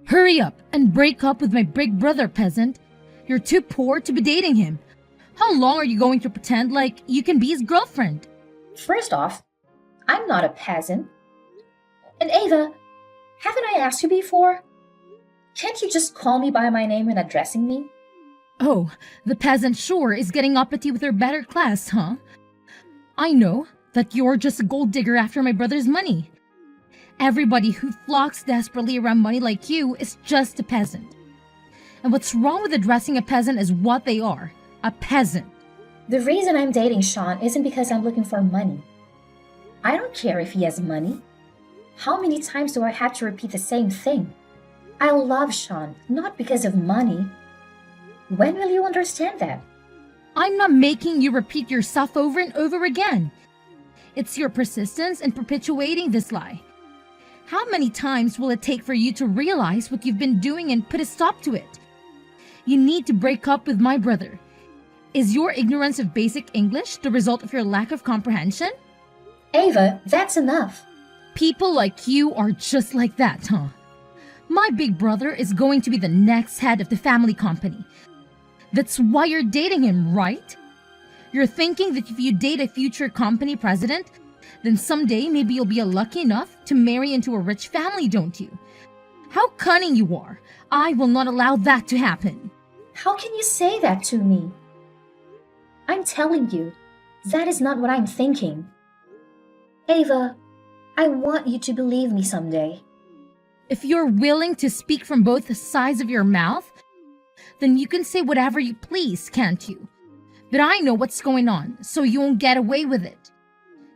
Hurry up and break up with my big brother, peasant. You're too poor to be dating him. How long are you going to pretend like you can be his girlfriend? First off, I'm not a peasant. And Ava, haven't I asked you before? Can't you just call me by my name when addressing me? Oh, the peasant sure is getting uppity with her better class, huh? I know that you're just a gold digger after my brother's money. Everybody who flocks desperately around money like you is just a peasant. And what's wrong with addressing a peasant as what they are, a peasant? The reason I'm dating Sean isn't because I'm looking for money. I don't care if he has money. How many times do I have to repeat the same thing? I love Sean, not because of money. When will you understand that? I'm not making you repeat yourself over and over again. It's your persistence in perpetuating this lie. How many times will it take for you to realize what you've been doing and put a stop to it? You need to break up with my brother. Is your ignorance of basic English the result of your lack of comprehension? Ava, that's enough. People like you are just like that, huh? My big brother is going to be the next head of the family company. That's why you're dating him, right? You're thinking that if you date a future company president, then someday maybe you'll be lucky enough to marry into a rich family, don't you? How cunning you are. I will not allow that to happen. How can you say that to me? I'm telling you, that is not what I'm thinking. Ava, I want you to believe me someday. If you're willing to speak from both sides of your mouth, then you can say whatever you please, can't you? But I know what's going on, so you won't get away with it.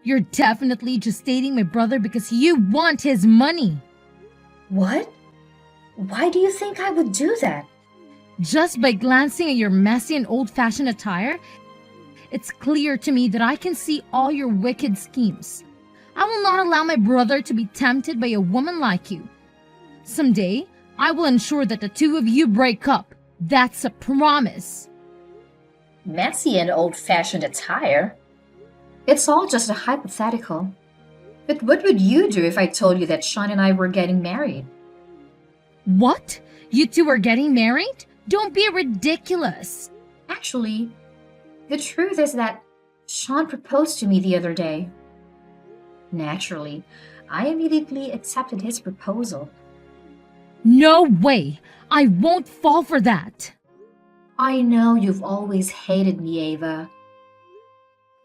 You're definitely just dating my brother because you want his money. What? Why do you think I would do that? Just by glancing at your messy and old-fashioned attire, it's clear to me that I can see all your wicked schemes. I will not allow my brother to be tempted by a woman like you. Someday, I will ensure that the two of you break up. That's a promise. Messy and old-fashioned attire? It's all just a hypothetical. But what would you do if I told you that Sean and I were getting married? What? You two are getting married? Don't be ridiculous. Actually, the truth is that Sean proposed to me the other day. Naturally, I immediately accepted his proposal. No way! I won't fall for that. I know you've always hated me, Ava.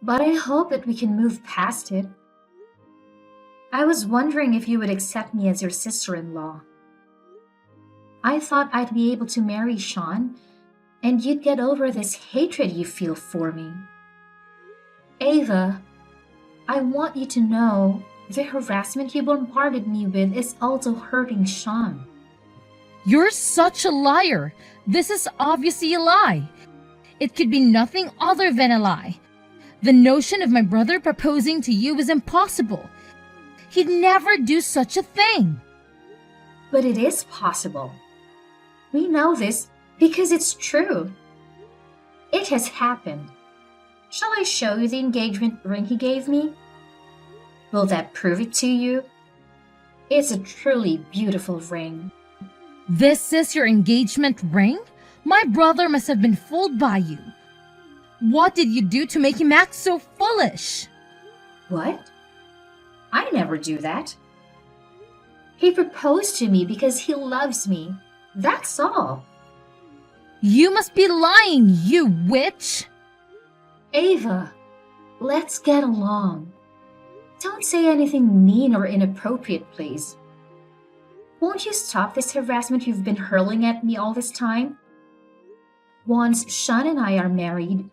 But I hope that we can move past it. I was wondering if you would accept me as your sister-in-law. I thought I'd be able to marry Sean, and you'd get over this hatred you feel for me. Ava, I want you to know the harassment you bombarded me with is also hurting Sean. You're such a liar. This is obviously a lie. It could be nothing other than a lie. The notion of my brother proposing to you is impossible. He'd never do such a thing. But it is possible. We know this because it's true. It has happened. Shall I show you the engagement ring he gave me? Will that prove it to you? It's a truly beautiful ring. This is your engagement ring? My brother must have been fooled by you. What did you do to make him act so foolish? What? I never do that. He proposed to me because he loves me. That's all. You must be lying, you witch! Ava, let's get along. Don't say anything mean or inappropriate, please. Won't you stop this harassment you've been hurling at me all this time? Once Sean and I are married,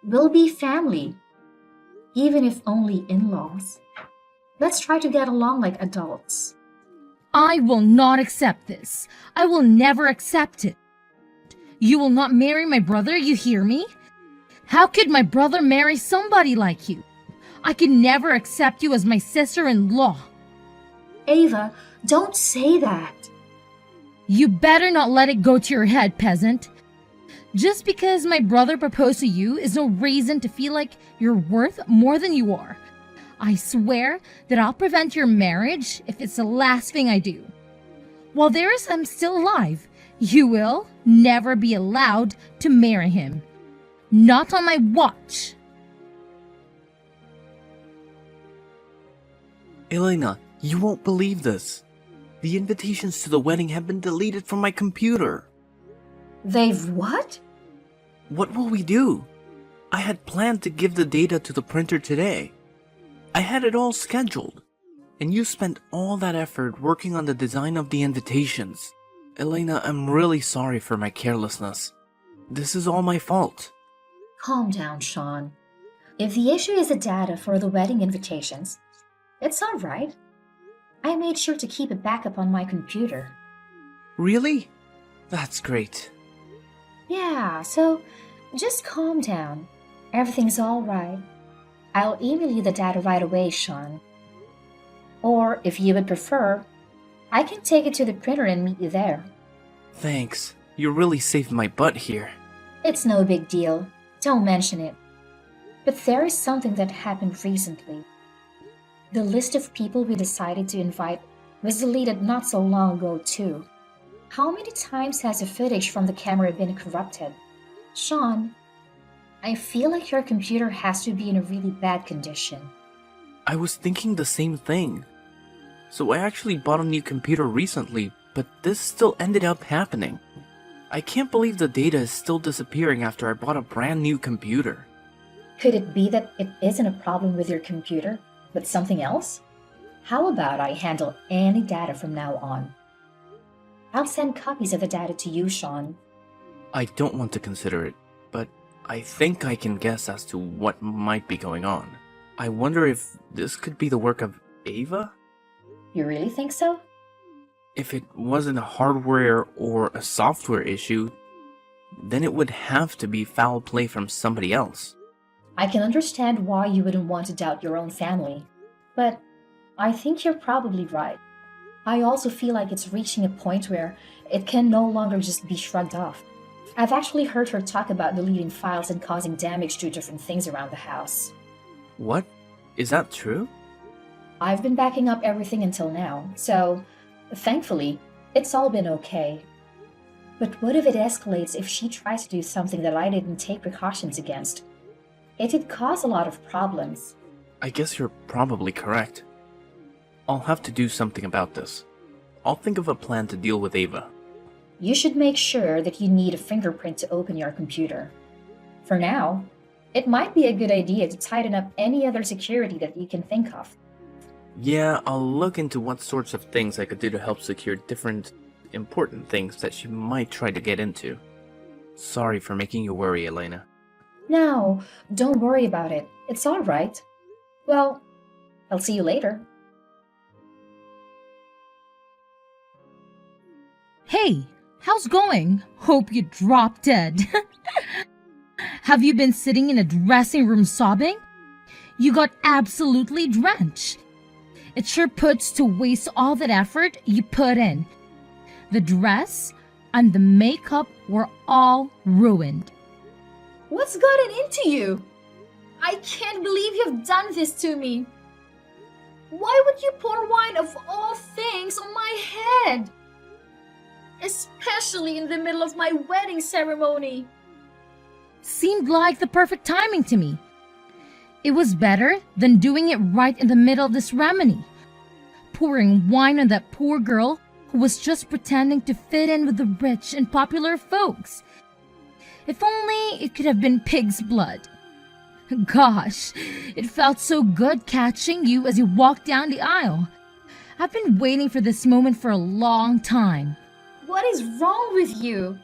we'll be family, even if only in-laws. Let's try to get along like adults. I will not accept this. I will never accept it. You will not marry my brother, you hear me? How could my brother marry somebody like you? I could never accept you as my sister-in-law. Ava, don't say that. You better not let it go to your head, peasant. Just because my brother proposed to you is no reason to feel like you're worth more than you are. I swear that I'll prevent your marriage if it's the last thing I do. While I'm still alive, you will never be allowed to marry him. Not on my watch. Elena, you won't believe this. The invitations to the wedding have been deleted from my computer. They've what? What will we do? I had planned to give the data to the printer today. I had it all scheduled. And you spent all that effort working on the design of the invitations. Elena, I'm really sorry for my carelessness. This is all my fault. Calm down, Sean. If the issue is the data for the wedding invitations, it's all right. I made sure to keep a backup on my computer. Really? That's great. Yeah, so just calm down. Everything's all right. I'll email you the data right away, Sean. Or, if you would prefer, I can take it to the printer and meet you there. Thanks. You really saved my butt here. It's no big deal. Don't mention it. But there is something that happened recently. The list of people we decided to invite was deleted not so long ago, too. How many times has the footage from the camera been corrupted? Sean, I feel like your computer has to be in a really bad condition. I was thinking the same thing. So I actually bought a new computer recently, but this still ended up happening. I can't believe the data is still disappearing after I bought a brand new computer. Could it be that it isn't a problem with your computer, but something else? How about I handle any data from now on? I'll send copies of the data to you, Sean. I don't want to consider it, but I think I can guess as to what might be going on. I wonder if this could be the work of Ava? You really think so? If it wasn't a hardware or a software issue, then it would have to be foul play from somebody else. I can understand why you wouldn't want to doubt your own family, but I think you're probably right. I also feel like it's reaching a point where it can no longer just be shrugged off. I've actually heard her talk about deleting files and causing damage to different things around the house. What? Is that true? I've been backing up everything until now, so thankfully, it's all been okay. But what if it escalates if she tries to do something that I didn't take precautions against? It'd cause a lot of problems. I guess you're probably correct. I'll have to do something about this. I'll think of a plan to deal with Ava. You should make sure that you need a fingerprint to open your computer. For now, it might be a good idea to tighten up any other security that you can think of. Yeah, I'll look into what sorts of things I could do to help secure different important things that she might try to get into. Sorry for making you worry, Elena. No, don't worry about it. It's all right. Well, I'll see you later. Hey, how's going? Hope you dropped dead. Have you been sitting in a dressing room sobbing? You got absolutely drenched. It sure puts to waste all that effort you put in. The dress and the makeup were all ruined. What's gotten into you? I can't believe you've done this to me. Why would you pour wine of all things on my head? Especially in the middle of my wedding ceremony. Seemed like the perfect timing to me. It was better than doing it right in the middle of the ceremony. Pouring wine on that poor girl who was just pretending to fit in with the rich and popular folks. If only it could have been pig's blood. Gosh, it felt so good catching you as you walked down the aisle. I've been waiting for this moment for a long time. What is wrong with you?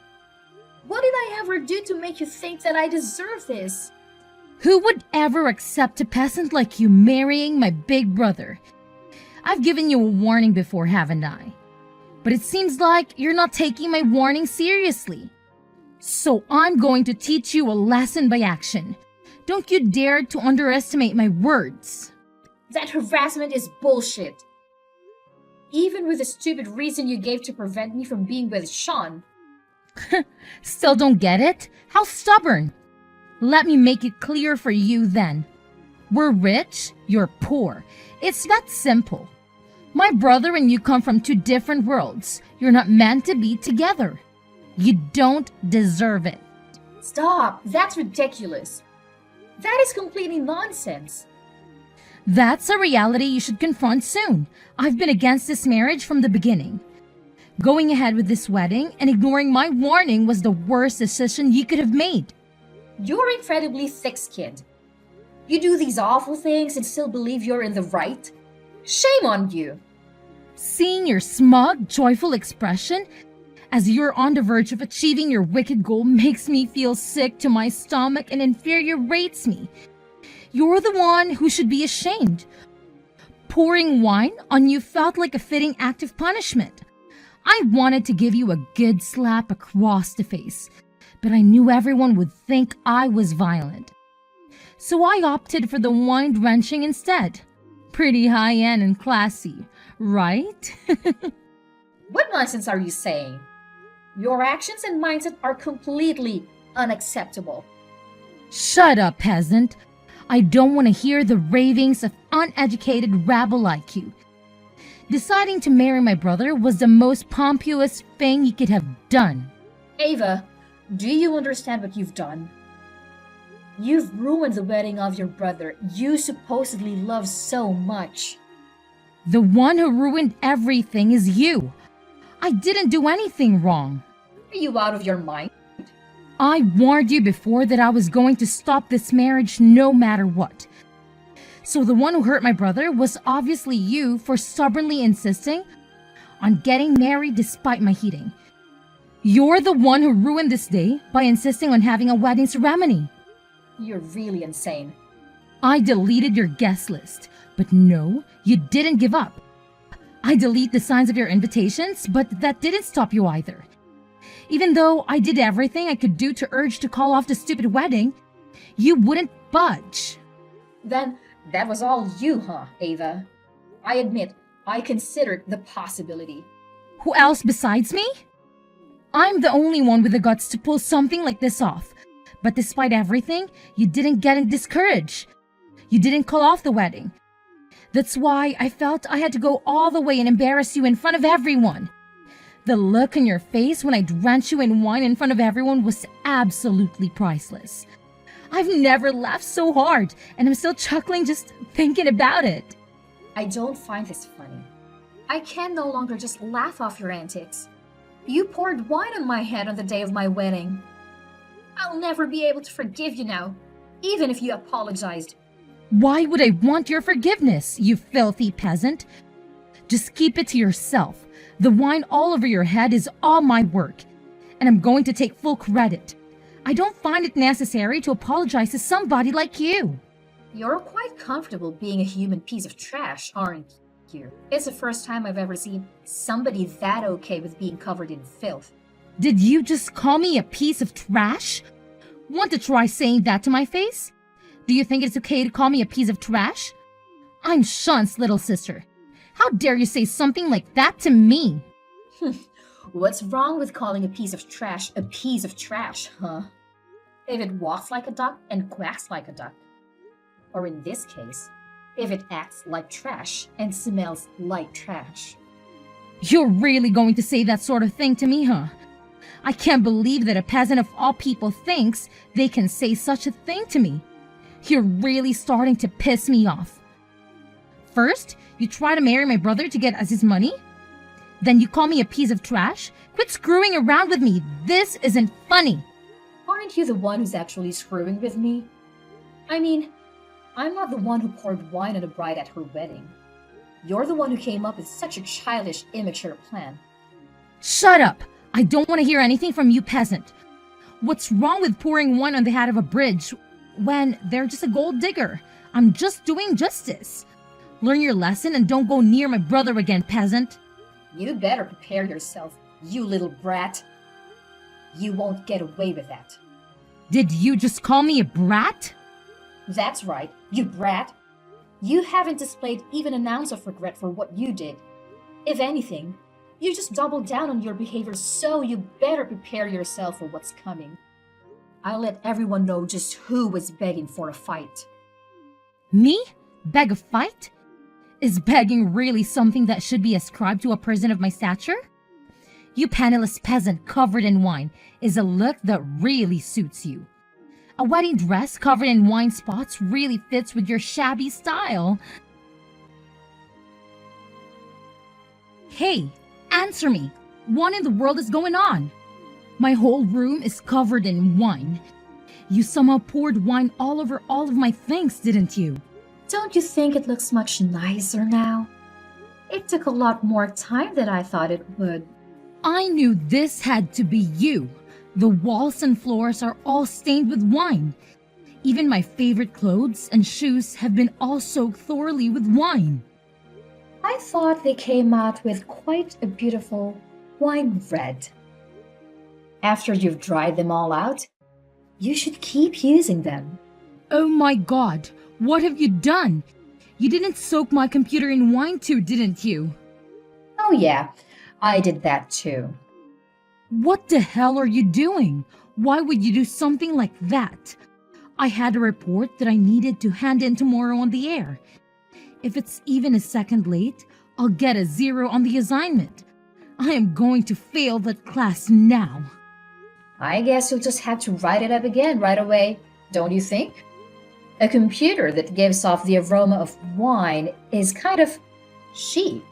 What did I ever do to make you think that I deserve this? Who would ever accept a peasant like you marrying my big brother? I've given you a warning before, haven't I? But it seems like you're not taking my warning seriously. So I'm going to teach you a lesson by action. Don't you dare to underestimate my words. That harassment is bullshit. Even with the stupid reason you gave to prevent me from being with Sean. Still don't get it? How stubborn. Let me make it clear for you then. We're rich, you're poor. It's that simple. My brother and you come from two different worlds. You're not meant to be together. You don't deserve it. Stop! That's ridiculous. That is completely nonsense. That's a reality you should confront soon. I've been against this marriage from the beginning. Going ahead with this wedding and ignoring my warning was the worst decision you could have made. You're incredibly thick-skinned. You do these awful things and still believe you're in the right? Shame on you. Seeing your smug, joyful expression as you're on the verge of achieving your wicked goal makes me feel sick to my stomach and infuriates me. You're the one who should be ashamed. Pouring wine on you felt like a fitting act of punishment. I wanted to give you a good slap across the face, but I knew everyone would think I was violent. So I opted for the wine drenching instead. Pretty high-end and classy, right? What nonsense are you saying? Your actions and mindset are completely unacceptable. Shut up, peasant. I don't want to hear the ravings of uneducated rabble like you. Deciding to marry my brother was the most pompous thing you could have done. Ava, do you understand what you've done? You've ruined the wedding of your brother you supposedly love so much. The one who ruined everything is you. I didn't do anything wrong. Are you out of your mind? I warned you before that I was going to stop this marriage no matter what. So the one who hurt my brother was obviously you for stubbornly insisting on getting married despite my heating. You're the one who ruined this day by insisting on having a wedding ceremony. You're really insane. I deleted your guest list, but no, you didn't give up. I deleted the signs of your invitations, but that didn't stop you either. Even though I did everything I could do to urge to call off the stupid wedding, you wouldn't budge. Then that was all you, huh, Ava? I admit, I considered the possibility. Who else besides me? I'm the only one with the guts to pull something like this off. But despite everything, you didn't get discouraged. You didn't call off the wedding. That's why I felt I had to go all the way and embarrass you in front of everyone. The look on your face when I drenched you in wine in front of everyone was absolutely priceless. I've never laughed so hard, and I'm still chuckling just thinking about it. I don't find this funny. I can no longer just laugh off your antics. You poured wine on my head on the day of my wedding. I'll never be able to forgive you now, even if you apologized. Why would I want your forgiveness, you filthy peasant? Just keep it to yourself. The wine all over your head is all my work, and I'm going to take full credit. I don't find it necessary to apologize to somebody like you. You're quite comfortable being a human piece of trash, aren't you? It's the first time I've ever seen somebody that okay with being covered in filth. Did you just call me a piece of trash? Want to try saying that to my face? Do you think it's okay to call me a piece of trash? I'm Sean's little sister. How dare you say something like that to me? What's wrong with calling a piece of trash, huh? If it walks like a duck and quacks like a duck. Or in this case, if it acts like trash and smells like trash. You're really going to say that sort of thing to me, huh? I can't believe that a peasant of all people thinks they can say such a thing to me. You're really starting to piss me off. First, you try to marry my brother to get us his money. Then you call me a piece of trash? Quit screwing around with me. This isn't funny. Aren't you the one who's actually screwing with me? I mean, I'm not the one who poured wine on a bride at her wedding. You're the one who came up with such a childish, immature plan. Shut up! I don't want to hear anything from you, peasant. What's wrong with pouring wine on the head of a bridge when they're just a gold digger? I'm just doing justice. Learn your lesson and don't go near my brother again, peasant. You better prepare yourself, you little brat. You won't get away with that. Did you just call me a brat? That's right, you brat. You haven't displayed even an ounce of regret for what you did. If anything, you just doubled down on your behavior, so you better prepare yourself for what's coming. I'll let everyone know just who was begging for a fight. Me? Beg a fight? Is begging really something that should be ascribed to a person of my stature? You penniless peasant covered in wine is a look that really suits you. A wedding dress covered in wine spots really fits with your shabby style. Hey, answer me. What in the world is going on? My whole room is covered in wine. You somehow poured wine all over all of my things, didn't you? Don't you think it looks much nicer now? It took a lot more time than I thought it would. I knew this had to be you. The walls and floors are all stained with wine. Even my favorite clothes and shoes have been all soaked thoroughly with wine. I thought they came out with quite a beautiful wine red. After you've dried them all out, you should keep using them. Oh my god, what have you done? You didn't soak my computer in wine too, didn't you? Oh yeah, I did that too. What the hell are you doing? Why would you do something like that? I had a report that I needed to hand in tomorrow on the air. If it's even a second late, I'll get a 0 on the assignment. I am going to fail that class now. I guess you'll just have to write it up again right away, don't you think? A computer that gives off the aroma of wine is kind of chic.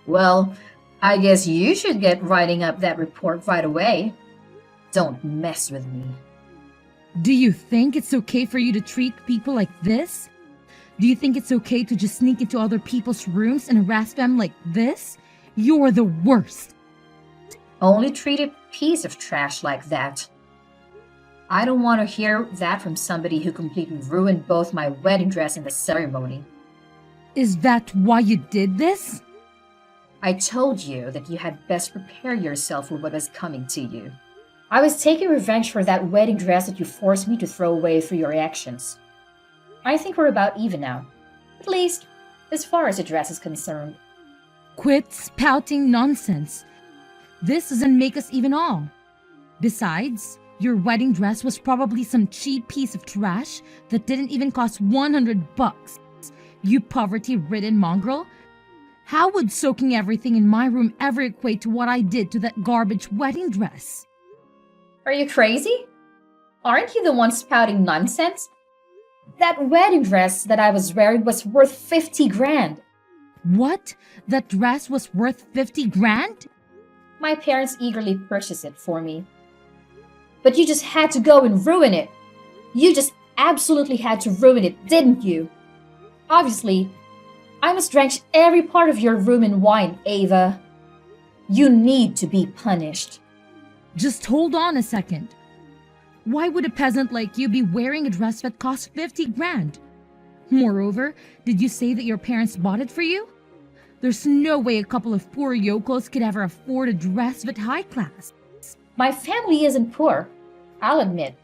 Well, I guess you should get writing up that report right away. Don't mess with me. Do you think it's okay for you to treat people like this? Do you think it's okay to just sneak into other people's rooms and harass them like this? You're the worst. Only treat a piece of trash like that. I don't want to hear that from somebody who completely ruined both my wedding dress and the ceremony. Is that why you did this? I told you that you had best prepare yourself for what was coming to you. I was taking revenge for that wedding dress that you forced me to throw away through your actions. I think we're about even now. At least, as far as the dress is concerned. Quit spouting nonsense. This doesn't make us even all. Besides, your wedding dress was probably some cheap piece of trash that didn't even cost $100. You poverty-ridden mongrel. How would soaking everything in my room ever equate to what I did to that garbage wedding dress? Are you crazy? Aren't you the one spouting nonsense? That wedding dress that I was wearing was worth 50 grand. What? That dress was worth 50 grand? My parents eagerly purchased it for me. But you just had to go and ruin it. You just absolutely had to ruin it, didn't you? Obviously, I must drench every part of your room in wine, Ava. You need to be punished. Just hold on a second. Why would a peasant like you be wearing a dress that cost 50 grand? Moreover, did you say that your parents bought it for you? There's no way a couple of poor yokels could ever afford a dress that high class. My family isn't poor, I'll admit.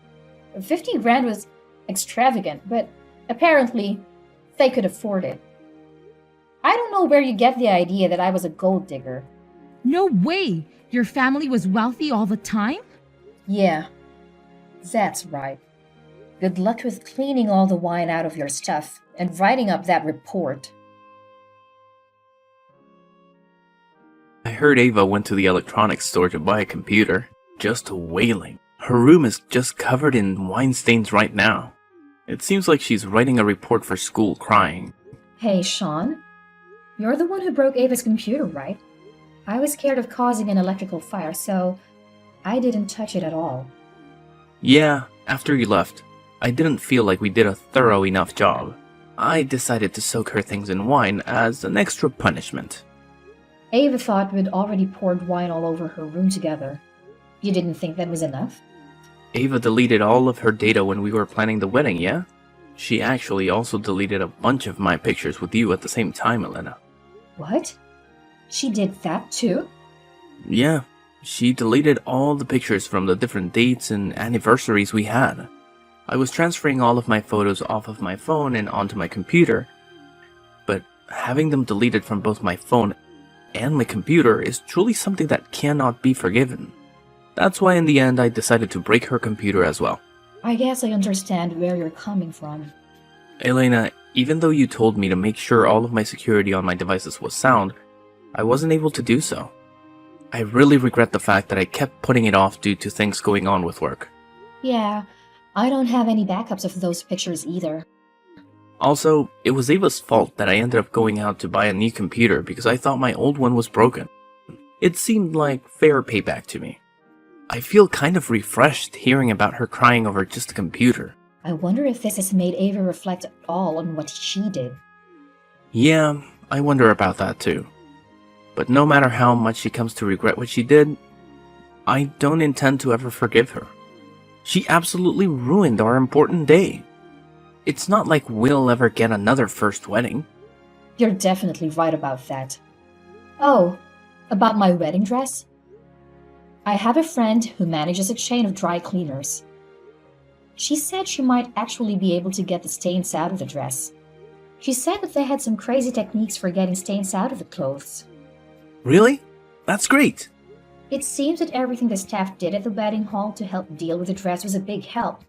50 grand was extravagant, but apparently they could afford it. I don't know where you get the idea that I was a gold digger. No way! Your family was wealthy all the time? Yeah, that's right. Good luck with cleaning all the wine out of your stuff and writing up that report. I heard Ava went to the electronics store to buy a computer. Just wailing. Her room is just covered in wine stains right now. It seems like she's writing a report for school crying. Hey, Sean. You're the one who broke Ava's computer, right? I was scared of causing an electrical fire, so I didn't touch it at all. Yeah, after you left, I didn't feel like we did a thorough enough job. I decided to soak her things in wine as an extra punishment. Ava thought we'd already poured wine all over her room together. You didn't think that was enough? Ava deleted all of her data when we were planning the wedding, yeah? She actually also deleted a bunch of my pictures with you at the same time, Elena. What? She did that too? Yeah, she deleted all the pictures from the different dates and anniversaries we had. I was transferring all of my photos off of my phone and onto my computer, but having them deleted from both my phone and my computer is truly something that cannot be forgiven. That's why in the end I decided to break her computer as well. I guess I understand where you're coming from. Elena, Even though you told me to make sure all of my security on my devices was sound, I wasn't able to do so. I really regret the fact that I kept putting it off due to things going on with work. Yeah, I don't have any backups of those pictures either. Also, it was Ava's fault that I ended up going out to buy a new computer because I thought my old one was broken. It seemed like fair payback to me. I feel kind of refreshed hearing about her crying over just a computer. I wonder if this has made Ava reflect at all on what she did. Yeah, I wonder about that too. But no matter how much she comes to regret what she did, I don't intend to ever forgive her. She absolutely ruined our important day. It's not like we'll ever get another first wedding. You're definitely right about that. Oh, about my wedding dress? I have a friend who manages a chain of dry cleaners. She said she might actually be able to get the stains out of the dress. She said that they had some crazy techniques for getting stains out of the clothes. Really? That's great. It seems that everything the staff did at the wedding hall to help deal with the dress was a big help.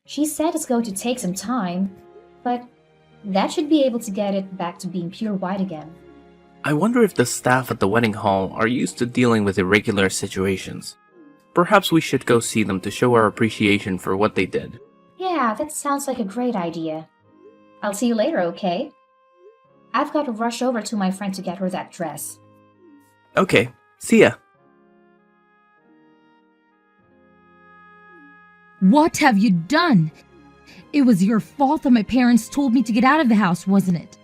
She said it's going to take some time, but that should be able to get it back to being pure white again. I wonder if the staff at the wedding hall are used to dealing with irregular situations. Perhaps we should go see them to show our appreciation for what they did. Yeah, that sounds like a great idea. I'll see you later, okay? I've got to rush over to my friend to get her that dress. Okay, see ya. What have you done? It was your fault that my parents told me to get out of the house, wasn't it?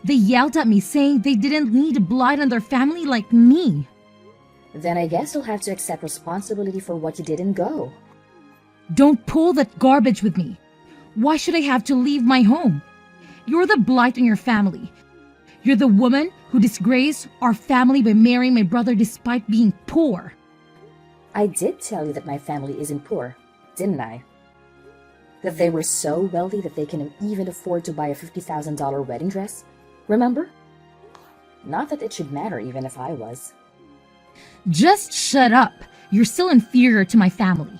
They yelled at me saying they didn't need a blight on their family like me. Then I guess you'll have to accept responsibility for what you didn't go. Don't pull that garbage with me. Why should I have to leave my home? You're the blight on your family. You're the woman who disgraced our family by marrying my brother despite being poor. I did tell you that my family isn't poor, didn't I? That they were so wealthy that they can even afford to buy a $50,000 wedding dress, remember? Not that it should matter even if I was. Just shut up. You're still inferior to my family.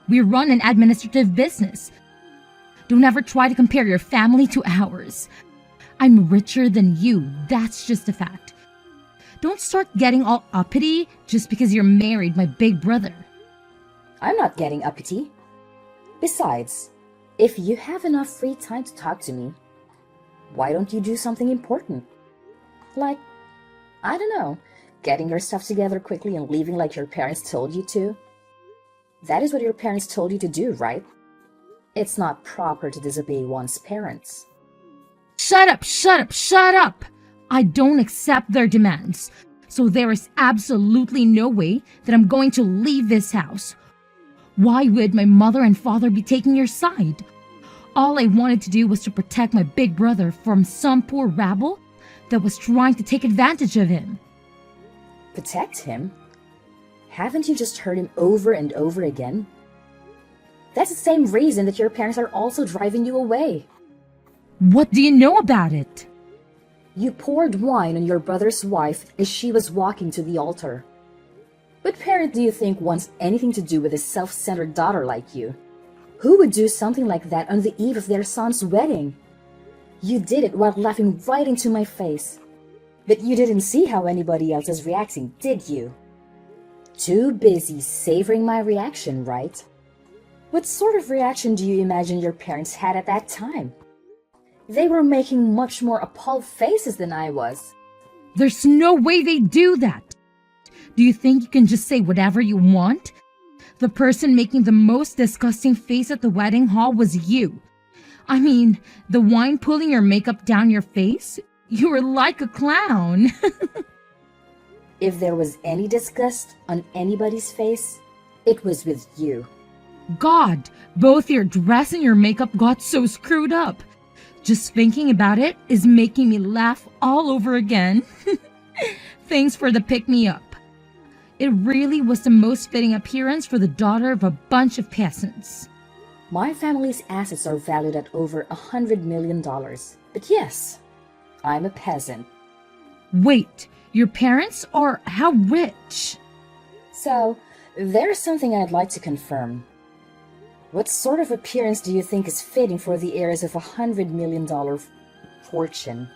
We run an administrative business. Don't ever try to compare your family to ours. I'm richer than you, that's just a fact. Don't start getting all uppity just because you're married my big brother. I'm not getting uppity. Besides, if you have enough free time to talk to me, why don't you do something important? Like, I don't know, getting your stuff together quickly and leaving like your parents told you to? That is what your parents told you to do, right? It's not proper to disobey one's parents. Shut up, shut up, shut up! I don't accept their demands. So there is absolutely no way that I'm going to leave this house. Why would my mother and father be taking your side? All I wanted to do was to protect my big brother from some poor rabble that was trying to take advantage of him. Protect him? Haven't you just heard him over and over again? That's the same reason that your parents are also driving you away. What do you know about it? You poured wine on your brother's wife as she was walking to the altar. What parent do you think wants anything to do with a self-centered daughter like you? Who would do something like that on the eve of their son's wedding? You did it while laughing right into my face. But you didn't see how anybody else is reacting, did you? Too busy savoring my reaction, right? What sort of reaction do you imagine your parents had at that time? They were making much more appalled faces than I was. There's no way they do that. Do you think you can just say whatever you want? The person making the most disgusting face at the wedding hall was you. I mean, the wine pulling your makeup down your face? You were like a clown. If there was any disgust on anybody's face, it was with you. God, both your dress and your makeup got so screwed up. Just thinking about it is making me laugh all over again. Thanks for the pick-me-up. It really was the most fitting appearance for the daughter of a bunch of peasants. My family's assets are valued at over $100 million. But yes, I'm a peasant. Wait, your parents are how rich? So, there's something I'd like to confirm. What sort of appearance do you think is fitting for the heirs of $100 million fortune?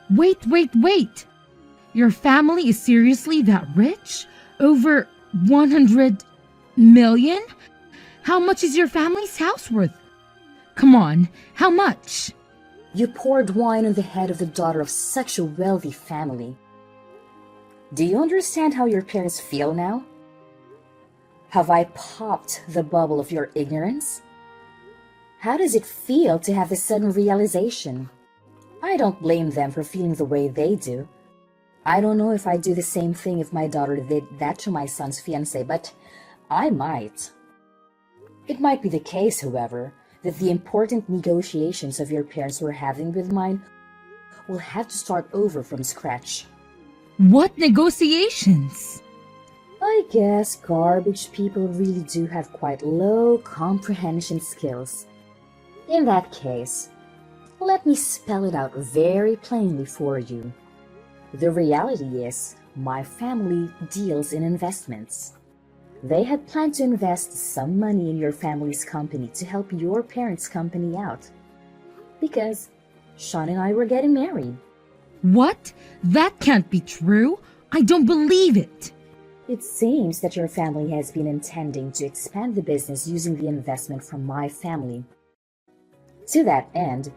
Wait. Your family is seriously that rich? Over 100 million? How much is your family's house worth? Come on, how much? You poured wine on the head of the daughter of such a wealthy family. Do you understand how your parents feel now? Have I popped the bubble of your ignorance? How does it feel to have this sudden realization? I don't blame them for feeling the way they do. I don't know if I'd do the same thing if my daughter did that to my son's fiancé, but I might. It might be the case, however, that the important negotiations of your parents were having with mine will have to start over from scratch. What negotiations? I guess garbage people really do have quite low comprehension skills. In that case, let me spell it out very plainly for you. The reality is, my family deals in investments. They had planned to invest some money in your family's company to help your parents' company out. Because Sean and I were getting married. What? That can't be true. I don't believe it. It seems that your family has been intending to expand the business using the investment from my family. To that end,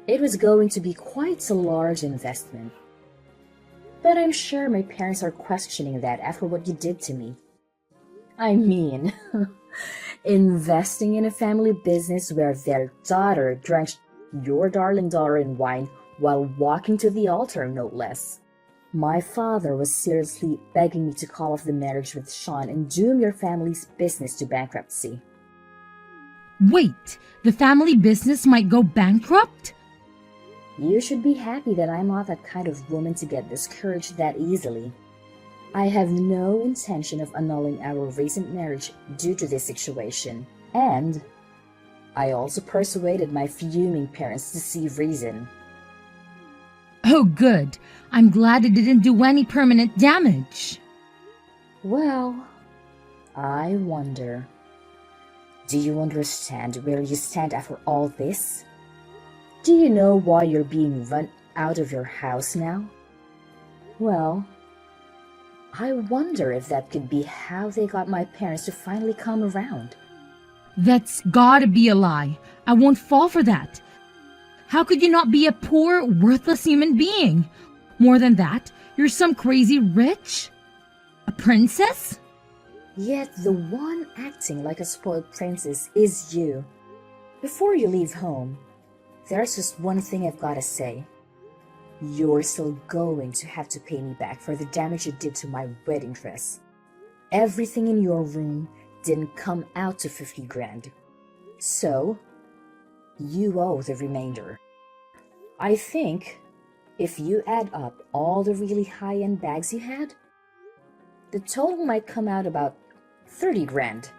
it was going to be quite a large investment. But I'm sure my parents are questioning that after what you did to me. I mean, investing in a family business where their daughter drenched your darling daughter in wine while walking to the altar, no less. My father was seriously begging me to call off the marriage with Sean and doom your family's business to bankruptcy. Wait, the family business might go bankrupt? You should be happy that I'm not that kind of woman to get discouraged that easily. I have no intention of annulling our recent marriage due to this situation, and I also persuaded my fuming parents to see reason. Oh, good. I'm glad it didn't do any permanent damage. Well, I wonder. Do you understand where you stand after all this? Do you know why you're being run out of your house now? Well, I wonder if that could be how they got my parents to finally come around. That's gotta be a lie. I won't fall for that. How could you not be a poor, worthless human being? More than that, you're some crazy rich? A princess? Yet the one acting like a spoiled princess is you. Before you leave home, there's just one thing I've got to say. You're still going to have to pay me back for the damage you did to my wedding dress. Everything in your room didn't come out to 50 grand. So, you owe the remainder. I think if you add up all the really high-end bags you had, the total might come out about 30 grand.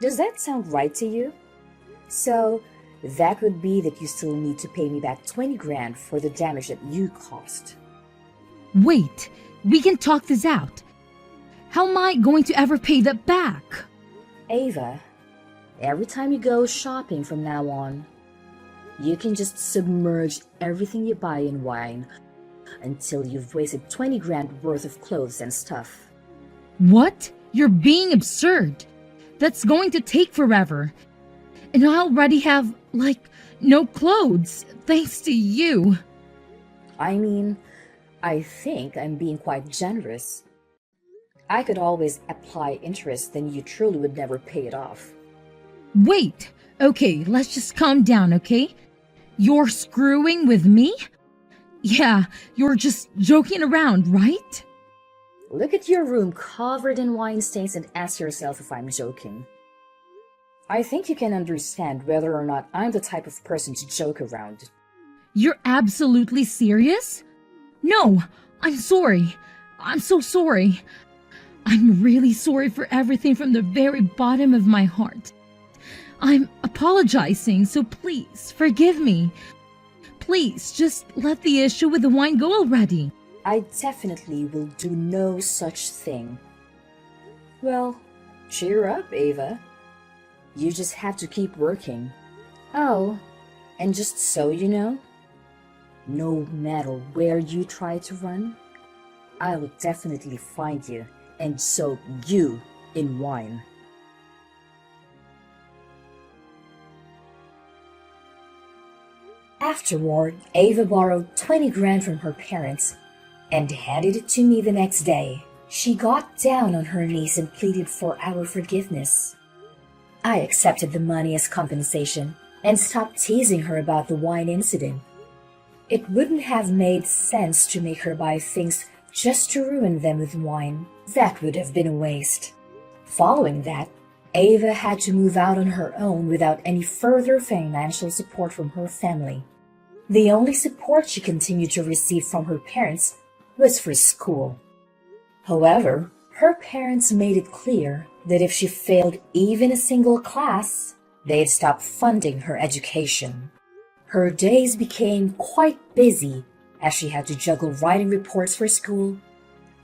Does that sound right to you? So, that would be that you still need to pay me back 20 grand for the damage that you caused. Wait, we can talk this out. How am I going to ever pay that back? Ava, every time you go shopping from now on, you can just submerge everything you buy in wine until you've wasted 20 grand worth of clothes and stuff. What? You're being absurd. That's going to take forever. And I already have, no clothes, thanks to you. I mean, I think I'm being quite generous. I could always apply interest, then you truly would never pay it off. Wait, okay, let's just calm down, okay? You're screwing with me? Yeah, you're just joking around, right? Look at your room covered in wine stains and ask yourself if I'm joking. I think you can understand whether or not I'm the type of person to joke around. You're absolutely serious? No, I'm sorry. I'm so sorry. I'm really sorry for everything from the very bottom of my heart. I'm apologizing, so please forgive me. Please just let the issue with the wine go already. I definitely will do no such thing. Well, cheer up, Ava. You just have to keep working. Oh, and just so you know, no matter where you try to run, I will definitely find you and soak you in wine. Afterward, Ava borrowed 20 grand from her parents and handed it to me the next day. She got down on her knees and pleaded for our forgiveness. I accepted the money as compensation and stopped teasing her about the wine incident. It wouldn't have made sense to make her buy things just to ruin them with wine. That would have been a waste. Following that, Ava had to move out on her own without any further financial support from her family. The only support she continued to receive from her parents was for school. However, her parents made it clear that if she failed even a single class, they'd stop funding her education. Her days became quite busy as she had to juggle writing reports for school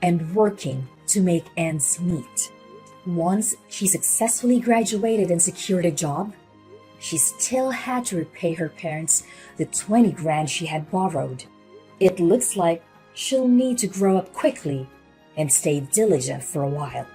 and working to make ends meet. Once she successfully graduated and secured a job, she still had to repay her parents the 20 grand she had borrowed. It looks like she'll need to grow up quickly and stay diligent for a while.